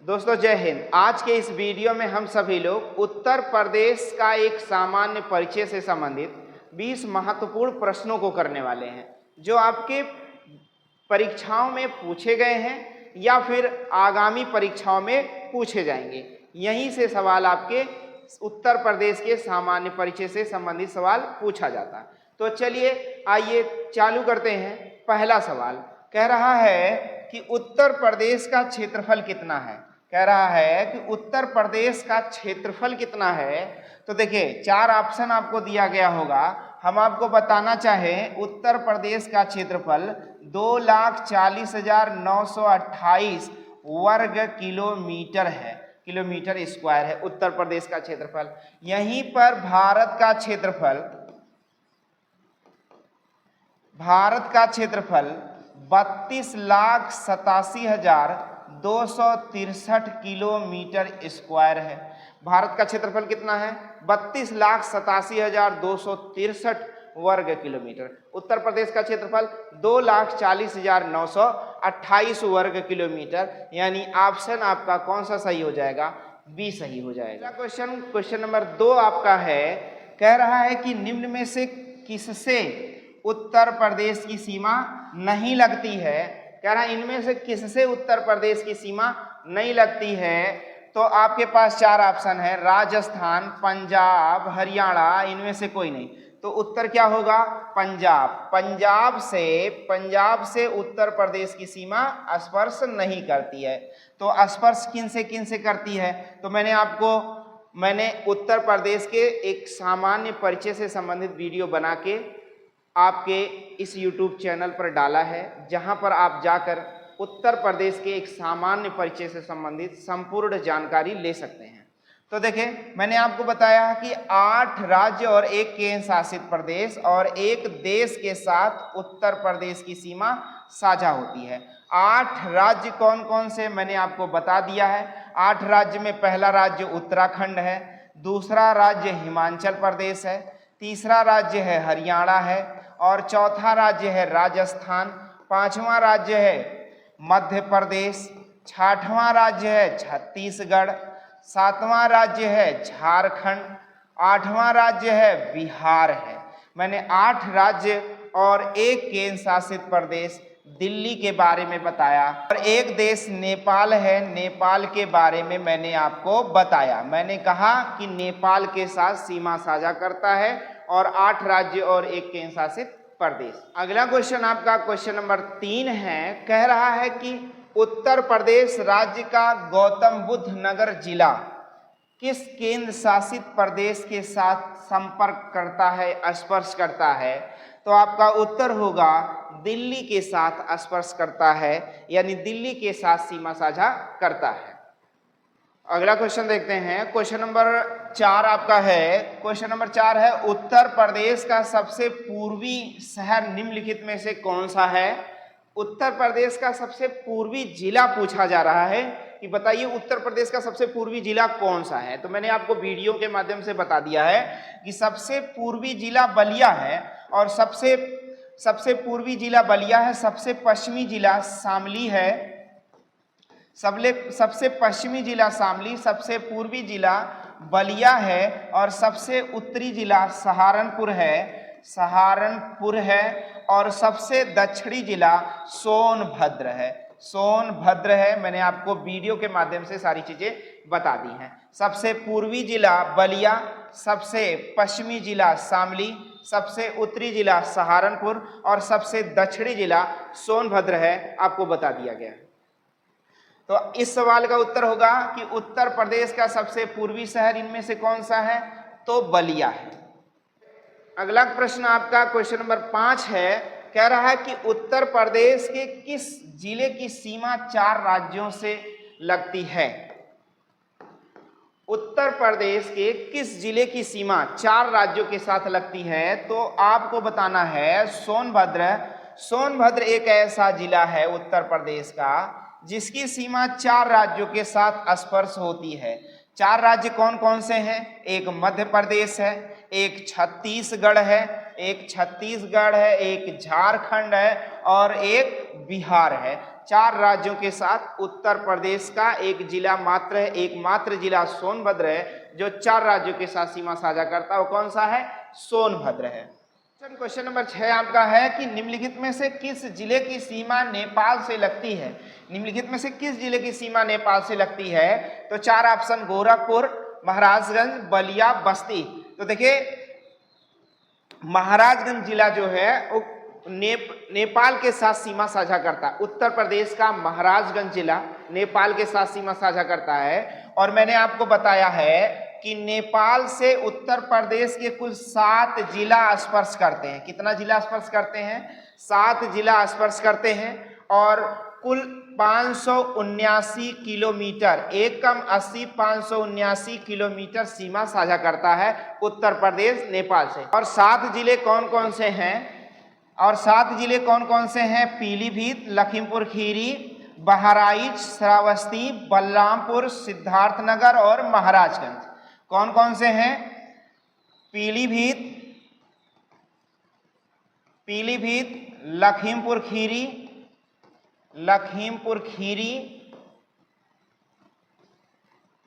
दोस्तों जय हिंद। आज के इस वीडियो में हम सभी लोग उत्तर प्रदेश का एक सामान्य परिचय से संबंधित 20 महत्वपूर्ण प्रश्नों को करने वाले हैं, जो आपके परीक्षाओं में पूछे गए हैं या फिर आगामी परीक्षाओं में पूछे जाएंगे। यहीं से सवाल आपके उत्तर प्रदेश के सामान्य परिचय से संबंधित सवाल पूछा जाता है। तो चलिए आइए चालू करते हैं। पहला सवाल कह रहा है कि उत्तर प्रदेश का क्षेत्रफल कितना है। कह रहा है कि उत्तर प्रदेश का क्षेत्रफल कितना है। तो देखिए चार ऑप्शन आपको दिया गया होगा। हम आपको बताना चाहें उत्तर प्रदेश का क्षेत्रफल 2,40,928 वर्ग किलोमीटर है, किलोमीटर स्क्वायर है उत्तर प्रदेश का क्षेत्रफल। यहीं पर भारत का क्षेत्रफल 32,87,263 किलोमीटर स्क्वायर है। भारत का क्षेत्रफल कितना है? 32,87,263 वर्ग किलोमीटर। उत्तर प्रदेश का क्षेत्रफल 2,40,928 वर्ग किलोमीटर, यानी ऑप्शन आपका कौन सा सही हो जाएगा? बी सही हो जाएगा। क्वेश्चन नंबर 2 आपका है, कह रहा है कि निम्न में से किससे उत्तर प्रदेश की सीमा नहीं लगती है। कह रहा है इनमें से किससे उत्तर प्रदेश की सीमा नहीं लगती है। तो आपके पास चार ऑप्शन है, राजस्थान, पंजाब, हरियाणा, इनमें से कोई नहीं। तो उत्तर क्या होगा? पंजाब। पंजाब से उत्तर प्रदेश की सीमा स्पर्श नहीं करती है। तो स्पर्श किन से करती है? तो मैंने उत्तर प्रदेश के एक सामान्य परिचय से संबंधित वीडियो बना के आपके इस YouTube चैनल पर डाला है, जहां पर आप जाकर उत्तर प्रदेश के एक सामान्य परिचय से संबंधित संपूर्ण जानकारी ले सकते हैं। तो देखिए मैंने आपको बताया कि 8 राज्य और 1 केंद्र शासित प्रदेश और एक देश के साथ उत्तर प्रदेश की सीमा साझा होती है। 8 राज्य कौन कौन से मैंने आपको बता दिया है। 8 राज्य में पहला राज्य उत्तराखंड है, दूसरा राज्य हिमाचल प्रदेश है, तीसरा राज्य है हरियाणा है, और चौथा राज्य है राजस्थान, पांचवा राज्य है मध्य प्रदेश, छठवां राज्य है छत्तीसगढ़, सातवां राज्य है झारखंड, आठवां राज्य है बिहार है। मैंने 8 राज्य और 1 केंद्र शासित प्रदेश दिल्ली के बारे में बताया, और एक देश नेपाल है, नेपाल के बारे में मैंने आपको बताया। मैंने कहा कि नेपाल के साथ सीमा साझा करता है, और 8 राज्य और 1 केंद्र शासित प्रदेश। अगला क्वेश्चन आपका क्वेश्चन नंबर 3 है, कह रहा है कि उत्तर प्रदेश राज्य का गौतम बुद्ध नगर जिला किस केंद्र शासित प्रदेश के साथ संपर्क करता है, स्पर्श करता है। तो आपका उत्तर होगा दिल्ली के साथ स्पर्श करता है, यानी दिल्ली के साथ सीमा साझा करता है। अगला क्वेश्चन देखते हैं। क्वेश्चन नंबर 4 आपका है। क्वेश्चन नंबर 4 है, उत्तर प्रदेश का सबसे पूर्वी शहर निम्नलिखित में से कौन सा है। उत्तर प्रदेश का सबसे पूर्वी जिला पूछा जा रहा है कि बताइए उत्तर प्रदेश का सबसे पूर्वी जिला कौन सा है। तो मैंने आपको वीडियो के माध्यम से बता दिया है कि सबसे पूर्वी जिला बलिया है, और सबसे पूर्वी जिला बलिया है, सबसे पश्चिमी जिला शामली है, सबसे पश्चिमी जिला शामली, सबसे पूर्वी जिला बलिया है, और सबसे उत्तरी जिला सहारनपुर है, और सबसे दक्षिणी जिला सोनभद्र है। मैंने आपको वीडियो के माध्यम से सारी चीजें बता दी हैं। सबसे पूर्वी जिला बलिया, सबसे पश्चिमी जिला शामली, सबसे उत्तरी जिला सहारनपुर, और सबसे दक्षिणी जिला सोनभद्र है, आपको बता दिया गया है। तो इस सवाल का उत्तर होगा कि उत्तर प्रदेश का सबसे पूर्वी शहर इनमें से कौन सा है। तो बलिया है। अगला प्रश्न आपका क्वेश्चन नंबर 5 है, कह रहा है कि उत्तर प्रदेश के किस जिले की सीमा 4 राज्यों से लगती है। उत्तर प्रदेश के किस जिले की सीमा 4 राज्यों के साथ लगती है। तो आपको बताना है सोनभद्र एक ऐसा जिला है उत्तर प्रदेश का जिसकी सीमा 4 राज्यों के साथ स्पर्श होती है। 4 राज्य कौन कौन से हैं? एक मध्य प्रदेश है, एक छत्तीसगढ़ है, एक झारखंड है, और एक बिहार है। 4 राज्यों के साथ उत्तर प्रदेश का एक जिला मात्र है, एकमात्र जिला सोनभद्र है जो 4 राज्यों के साथ सीमा साझा करता है। वो कौन सा है? सोनभद्र है। क्वेश्चन नंबर 6 आपका है कि निम्नलिखित में से किस जिले की सीमा नेपाल से लगती है? निम्नलिखित में से किस जिले की सीमा नेपाल से लगती है? तो 4 ऑप्शन गोरखपुर, महाराजगंज, बलिया, बस्ती। तो देखिए महाराजगंज जिला जो है वो नेपाल के साथ सीमा साझा करता है। उत्तर प्रदेश का महाराजगंज जिला नेपाल के साथ सीमा साझा करता है। और मैंने आपको बताया है कि नेपाल से उत्तर प्रदेश के कुल 7 जिला स्पर्श करते हैं। कितना जिला स्पर्श करते हैं? 7 जिला स्पर्श करते हैं और कुल 579 किलोमीटर, 1 कम 80, 579 किलोमीटर सीमा साझा करता है उत्तर प्रदेश नेपाल से। और 7 जिले कौन कौन से हैं? और 7 जिले कौन कौन से हैं? पीलीभीत, लखीमपुर खीरी, बहराइच, श्रावस्ती, बलरामपुर, सिद्धार्थनगर और महाराजगंज। कौन कौन से हैं? पीलीभीत, लखीमपुर खीरी,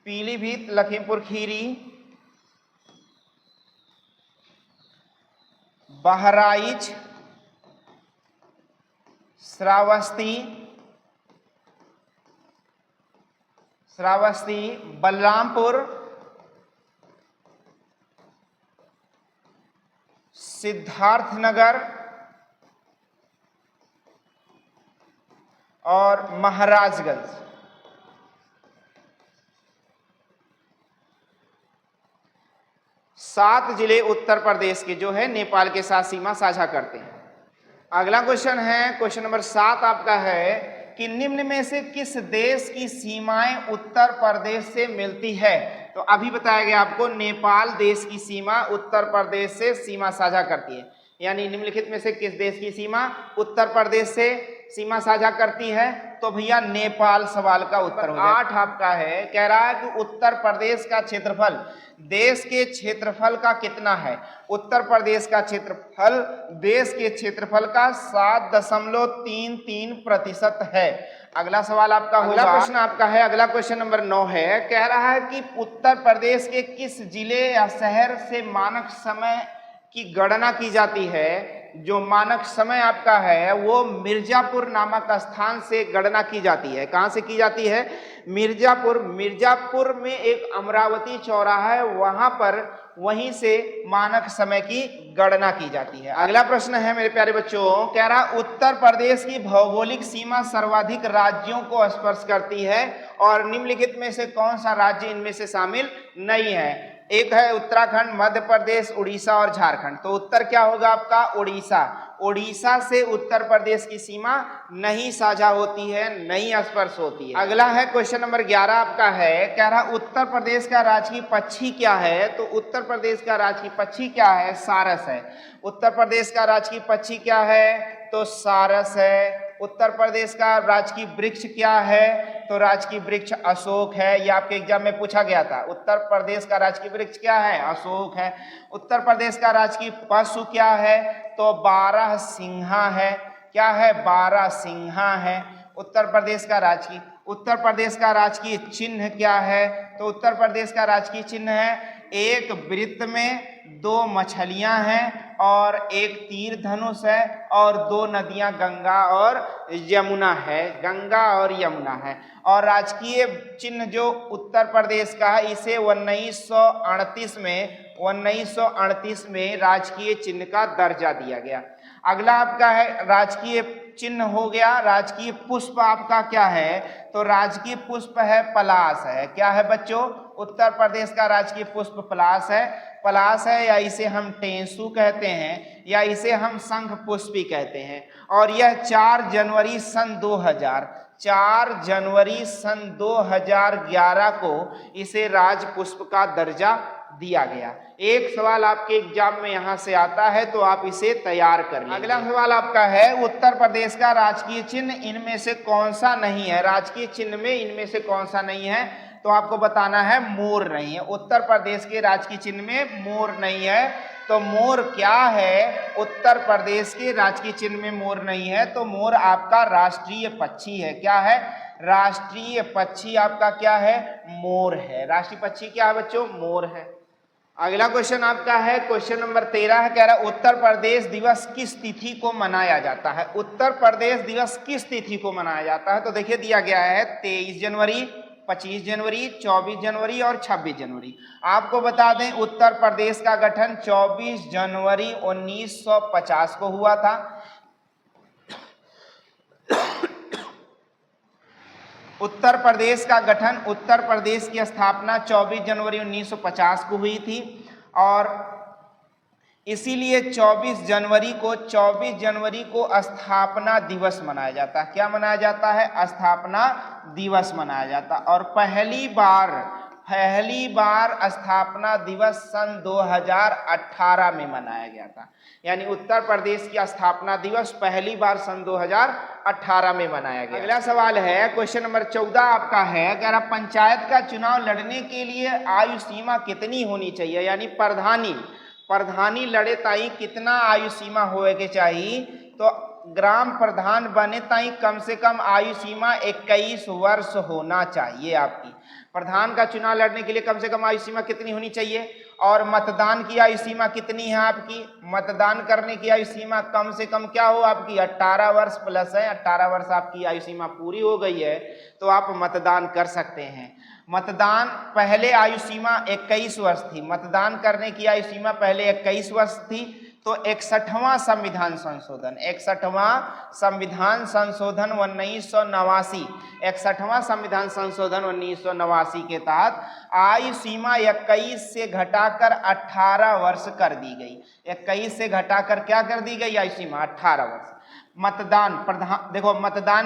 पीलीभीत, लखीमपुर खीरी, बहराइच, श्रावस्ती, बलरामपुर, सिद्धार्थनगर और महाराजगंज। सात जिले उत्तर प्रदेश के जो है नेपाल के साथ सीमा साझा करते हैं। अगला क्वेश्चन है, क्वेश्चन नंबर 7 आपका है कि निम्न में से किस देश की सीमाएं उत्तर प्रदेश से मिलती है? तो अभी बताया गया आपको नेपाल देश की सीमा उत्तर प्रदेश से सीमा साझा करती है। यानी निम्नलिखित में से किस देश की सीमा उत्तर प्रदेश से सीमा साझा करती है? तो भैया नेपाल सवाल का उत्तर हो जाएगा। 8 आपका है, कह रहा है कि उत्तर प्रदेश का क्षेत्रफल देश के क्षेत्रफल का कितना है? उत्तर प्रदेश का क्षेत्रफल देश के क्षेत्रफल का 7.33% है। अगला सवाल आपका होगा, अगला प्रश्न आपका है, अगला क्वेश्चन नंबर 9 है, कह रहा है कि उत्तर प्रदेश के किस जिले या शहर से मानक समय की गणना की जाती है? जो मानक समय आपका है वो मिर्जापुर नामक स्थान से गणना की जाती है। कहां से की जाती है? मिर्जापुर में एक अमरावती चौराहा है, वहां पर वहीं से मानक समय की गणना की जाती है। अगला प्रश्न है मेरे प्यारे बच्चों, कह रहा उत्तर प्रदेश की भौगोलिक सीमा सर्वाधिक राज्यों को स्पर्श करती है और निम्नलिखित में से कौन सा राज्य इनमें से शामिल नहीं है? एक है उत्तराखंड, मध्य प्रदेश, उड़ीसा और झारखंड। तो उत्तर क्या होगा आपका? उड़ीसा। उड़ीसा से उत्तर प्रदेश की सीमा नहीं साझा होती है, नहीं स्पर्श होती है। अगला है क्वेश्चन नंबर 11 आपका है, कह रहा उत्तर प्रदेश का राजकीय पक्षी क्या है? तो उत्तर प्रदेश का राजकीय पक्षी क्या है? सारस है। उत्तर प्रदेश का राजकीय पक्षी क्या है? तो सारस है। उत्तर प्रदेश का राजकीय वृक्ष क्या है? तो राजकीय वृक्ष अशोक है। यह आपके एग्जाम में पूछा गया था। उत्तर प्रदेश का राजकीय वृक्ष क्या है? अशोक है। उत्तर प्रदेश का राजकीय पशु क्या है? तो बारहसिंहा है। क्या है? बारहसिंहा है। उत्तर प्रदेश का राजकीय चिन्ह क्या है? तो उत्तर प्रदेश का राजकीय चिन्ह है, एक वृत्त में 2 मछलियां हैं और एक तीर धनुष है और 2 नदियां गंगा और यमुना है। और राजकीय चिन्ह जो उत्तर प्रदेश का है, इसे 1938 में राजकीय चिन्ह का दर्जा दिया गया। अगला आपका है राजकीय चिन्ह हो गया। राजकीय पुष्प आपका क्या है? तो राजकीय पुष्प है पलाश है। क्या है बच्चों? उत्तर प्रदेश का राजकीय पुष्प पलाश है या इसे हम टेंसू कहते हैं या इसे हम शंख पुष्पी कहते हैं। और यह 4 जनवरी सन 2011 को इसे राज पुष्प का दर्जा दिया गया। एक सवाल आपके एग्जाम में यहां से आता है तो आप इसे तैयार कर लें। अगला सवाल आपका है, उत्तर प्रदेश का राजकीय चिन्ह इनमें से कौन सा नहीं है? राजकीय चिन्ह में इनमें से कौन सा नहीं है? तो आपको बताना है मोर नहीं है। उत्तर प्रदेश के राजकीय चिन्ह में मोर नहीं है, तो मोर क्या है? उत्तर प्रदेश के राजकीय चिन्ह में मोर नहीं है, तो मोर आपका राष्ट्रीय पक्षी है। क्या है? राष्ट्रीय पक्षी आपका क्या है? मोर है। राष्ट्रीय पक्षी क्या है बच्चों? मोर है। अगला क्वेश्चन आपका है क्वेश्चन नंबर 13 है, कह रहा है उत्तर प्रदेश दिवस किस तिथि को मनाया जाता है? उत्तर प्रदेश दिवस किस तिथि को मनाया जाता है? तो देखिए दिया गया है 23 जनवरी, 25 जनवरी, 24 जनवरी और 26 जनवरी। आपको बता दें उत्तर प्रदेश का गठन 24 जनवरी 1950 को हुआ था। उत्तर प्रदेश का गठन, उत्तर प्रदेश की स्थापना 24 जनवरी 1950 को हुई थी और इसीलिए 24 जनवरी को स्थापना दिवस मनाया जाता है। क्या मनाया जाता है? स्थापना दिवस मनाया जाता है। और पहली बार स्थापना दिवस सन 2018 में मनाया गया था। यानी उत्तर प्रदेश की स्थापना दिवस पहली बार सन 2018 में मनाया गया। अगला सवाल है क्वेश्चन नंबर 14 आपका है, कह रहा पंचायत का चुनाव लड़ने के लिए आयु सीमा कितनी होनी चाहिए? यानी प्रधानी लड़े ताई कितना आयु सीमा होए के चाहिए? तो ग्राम प्रधान बने ताई कम से कम आयु सीमा 21 वर्ष होना चाहिए आपकी। प्रधान का चुनाव लड़ने के लिए कम से कम आयु सीमा कितनी होनी चाहिए? और मतदान की आयु सीमा कितनी है आपकी? मतदान करने की आयु सीमा कम से कम क्या हो आपकी? 18 वर्ष प्लस है। 18 वर्ष आपकी आयु सीमा पूरी हो गई है तो आप मतदान कर सकते हैं। मतदान पहले आयु सीमा 21 वर्ष थी, मतदान करने की आयु सीमा पहले 21 वर्ष थी। तो 61वां संविधान संशोधन 1989, 61वां संविधान संशोधन 1989 के तहत आयु सीमा 21 से घटाकर 18 वर्ष कर दी गई। 21 से घटाकर क्या कर दी गई? आयु सीमा 18 वर्ष। मतदान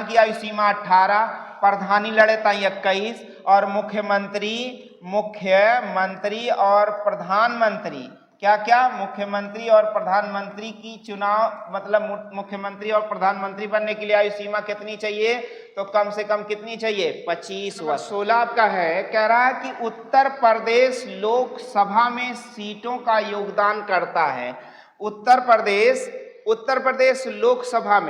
की आयु सीमा 18, प्रधानी लड़े ताई 21 और मुख्यमंत्री और प्रधानमंत्री मुख्यमंत्री और प्रधानमंत्री की चुनाव मतलब मुख्यमंत्री और प्रधानमंत्री बनने के लिए आयु सीमा कितनी चाहिए? तो कम से कम कितनी चाहिए? 25 वर्ष। 16 आपका है, कह रहा है कि उत्तर प्रदेश लोकसभा में सीटों का योगदान करता है। उत्तर प्रदेश लोकसभा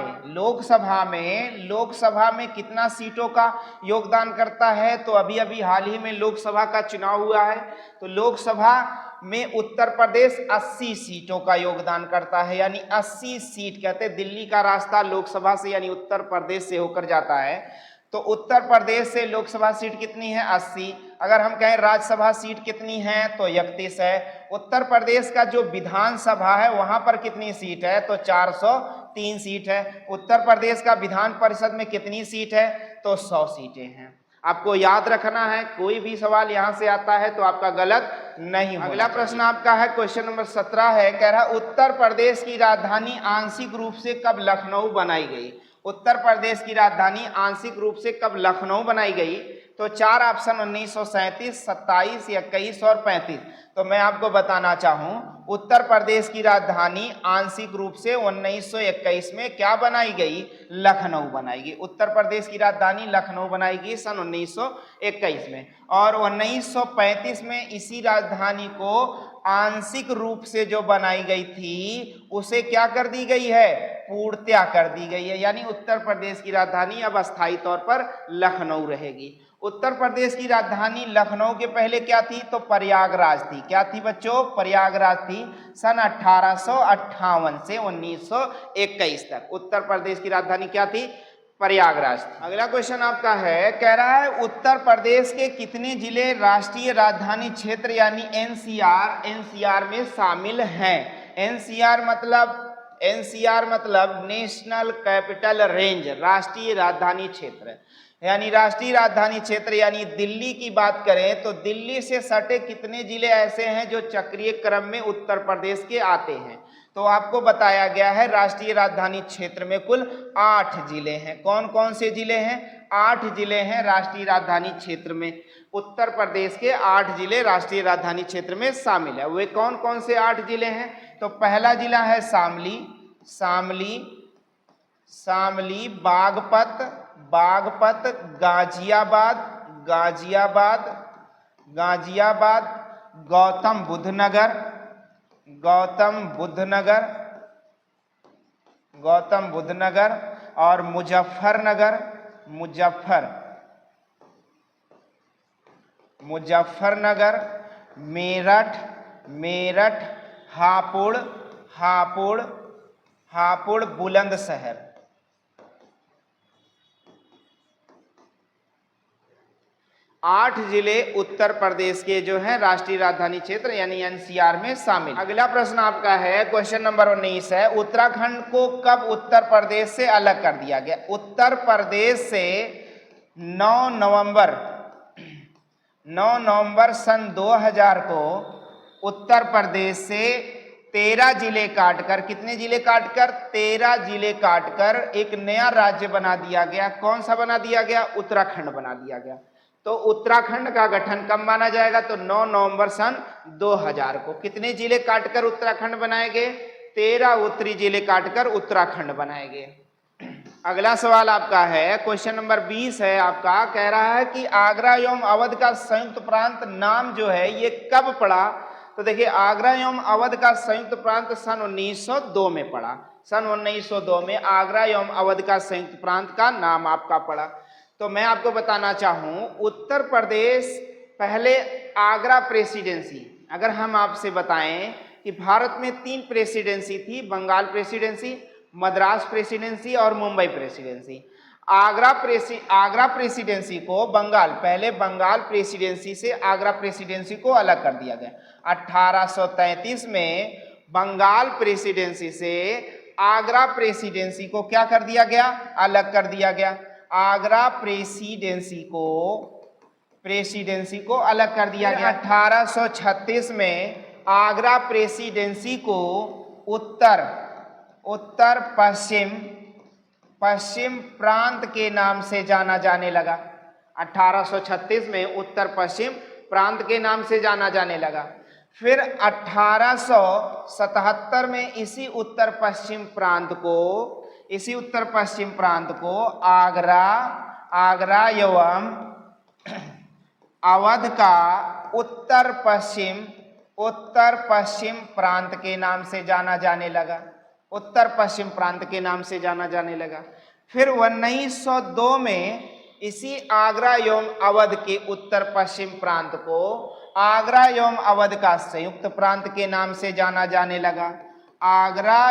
में कितना सीटों का योगदान करता है? तो अभी हाल ही में लोकसभा का चुनाव हुआ है, तो लोकसभा में उत्तर प्रदेश 80 सीटों का योगदान करता है। यानी 80 सीट, कहते हैं दिल्ली का रास्ता लोकसभा से यानी उत्तर प्रदेश से होकर जाता है, तो उत्तर प्रदेश से लोकसभा सीट कितनी है? 80। अगर हम कहें राज्यसभा सीट कितनी है? तो 31 है। उत्तर प्रदेश का जो विधानसभा है वहां पर कितनी सीट है? तो 403 सीट है। उत्तर प्रदेश का विधान परिषद में कितनी सीट है? तो 100 सीटें हैं। आपको याद रखना है, कोई भी सवाल यहां से आता है तो आपका गलत नहीं होगा। अगला प्रश्न आपका है क्वेश्चन नंबर 17 है, कह रहा उत्तर प्रदेश की राजधानी आंशिक रूप से कब लखनऊ बनाई गई? उत्तर प्रदेश की राजधानी आंशिक रूप से कब लखनऊ बनाई गई? तो 4 ऑप्शन 1937, 27, 21 और 35। तो मैं आपको बताना चाहूं उत्तर प्रदेश की राजधानी आंशिक रूप से 1921 में क्या बनाई गई? लखनऊ बनाई गई। उत्तर प्रदेश की राजधानी लखनऊ बनाई गई सन 1921 में। और 1935 में इसी राजधानी को आंशिक रूप से जो बनाई गई थी उसे क्या कर दी गई है? पूर्णतया कर दी गई है। यानी उत्तर प्रदेश की राजधानी अब अस्थायी तौर पर लखनऊ रहेगी। उत्तर प्रदेश की राजधानी लखनऊ के पहले क्या थी? तो प्रयागराज थी। क्या थी बच्चों? प्रयागराज थी। सन 1858 से 1921 तक उत्तर प्रदेश की राजधानी क्या थी? प्रयागराज थी। अगला क्वेश्चन आपका है, कह रहा है उत्तर प्रदेश के कितने जिले राष्ट्रीय राजधानी क्षेत्र यानी एनसीआर में शामिल हैं? एनसीआर मतलब नेशनल कैपिटल रेंज, राष्ट्रीय राजधानी क्षेत्र। यानी राष्ट्रीय राजधानी क्षेत्र यानी दिल्ली की बात करें तो दिल्ली से सटे कितने जिले ऐसे हैं जो चक्रीय क्रम में उत्तर प्रदेश के आते हैं? तो आपको बताया गया है राष्ट्रीय राजधानी क्षेत्र में कुल 8 जिले हैं। कौन कौन से जिले हैं? 8 जिले हैं राष्ट्रीय राजधानी क्षेत्र में। उत्तर प्रदेश के 8 जिले राष्ट्रीय राजधानी क्षेत्र में शामिल है। वे कौन कौन से 8 जिले हैं? तो पहला जिला है शामली, बागपत, गाजियाबाद, गाजियाबाद, गाजियाबाद, गौतम बुद्ध नगर, गौतम बुद्ध नगर, गौतम बुद्ध नगर और मुजफ्फरनगर, मुजफ्फरनगर, मेरठ, मेरठ, हापुड़, हापुड़, हापुड़, बुलंदशहर। आठ जिले उत्तर प्रदेश के जो है राष्ट्रीय राजधानी क्षेत्र यानी एनसीआर में शामिल। अगला प्रश्न आपका है, क्वेश्चन नंबर 19 है, उत्तराखंड को कब उत्तर प्रदेश से अलग कर दिया गया? उत्तर प्रदेश से 9 नवंबर सन 2000 को उत्तर प्रदेश से 13 जिले काटकर, कितने जिले काटकर? 13 जिले काटकर एक नया राज्य बना दिया गया। कौन सा बना दिया गया? उत्तराखंड बना दिया गया। तो उत्तराखंड का गठन कब माना जाएगा? तो 9 नवंबर सन 2000 को। कितने जिले काटकर उत्तराखंड बनाए गए? 13 उत्तरी जिले काटकर उत्तराखंड बनाए गए। अगला सवाल आपका है, क्वेश्चन नंबर 20 है आपका, कह रहा है कि आगरा एवं अवध का संयुक्त प्रांत नाम जो है ये कब पड़ा? तो देखिए, आगरा एवं अवध का संयुक्त प्रांत सन 1902 में पड़ा। सन 1902 में आगरा एवं अवध का संयुक्त प्रांत का नाम आपका पड़ा। तो मैं आपको बताना चाहूं, उत्तर प्रदेश पहले आगरा प्रेसिडेंसी, अगर हम आपसे बताएं कि भारत में 3 प्रेसिडेंसी थी, बंगाल प्रेसिडेंसी, मद्रास प्रेसिडेंसी और मुंबई प्रेसिडेंसी। आगरा प्रेसिडेंसी को बंगाल, पहले बंगाल प्रेसिडेंसी से आगरा प्रेसिडेंसी को अलग कर दिया गया। 1833 में बंगाल प्रेसिडेंसी से आगरा प्रेसिडेंसी को क्या कर दिया गया? अलग कर दिया गया। आगरा प्रेसिडेंसी को अलग कर दिया गया। 1836 में आगरा प्रेसिडेंसी को उत्तर पश्चिम प्रांत के नाम से जाना जाने लगा। 1836 में उत्तर पश्चिम प्रांत के नाम से जाना जाने लगा। फिर 1877 में इसी उत्तर पश्चिम प्रांत को आगरा एवं अवध का उत्तर पश्चिम प्रांत के नाम से जाना जाने लगा। उत्तर पश्चिम प्रांत के नाम से जाना जाने लगा। फिर 1902 में इसी आगरा एवं अवध के उत्तर पश्चिम प्रांत को आगरा एवं अवध का संयुक्त प्रांत के नाम से जाना जाने लगा। आगरा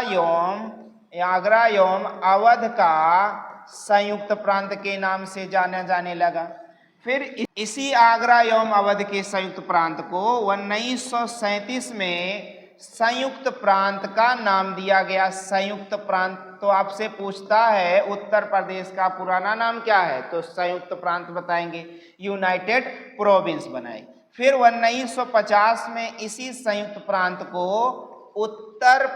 एवं अवध का संयुक्त प्रांत के नाम से जाना जाने लगा। फिर इसी आगरा एवं अवध के संयुक्त प्रांत को 1937 में संयुक्त प्रांत का नाम दिया गया। संयुक्त प्रांत, तो आपसे पूछता है उत्तर प्रदेश का पुराना नाम क्या है? तो संयुक्त प्रांत बताएंगे, यूनाइटेड प्रोविंस बनाए। फिर 1950 में इसी संयुक्त प्रांत को उत्तर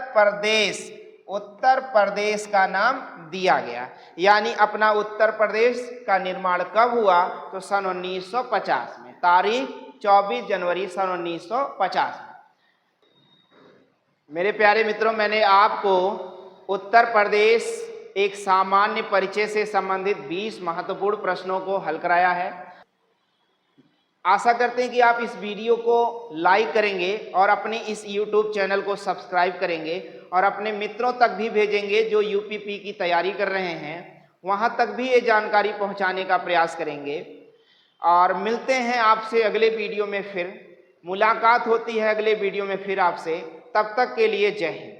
प्रदेश का नाम दिया गया। यानी अपना उत्तर प्रदेश का निर्माण कब हुआ? तो सन 1950 में, तारीख 24 जनवरी सन 1950 में। मेरे प्यारे मित्रों, मैंने आपको उत्तर प्रदेश एक सामान्य परिचय से संबंधित 20 महत्वपूर्ण प्रश्नों को हल कराया है। आशा करते हैं कि आप इस वीडियो को लाइक करेंगे और अपने इस YouTube चैनल को सब्सक्राइब करेंगे और अपने मित्रों तक भी भेजेंगे जो यूपीपी की तैयारी कर रहे हैं, वहां तक भी ये जानकारी पहुंचाने का प्रयास करेंगे। और मिलते हैं आपसे अगले वीडियो में, फिर मुलाकात होती है अगले वीडियो में फिर आपसे। तब तक के लिए जय हिंद।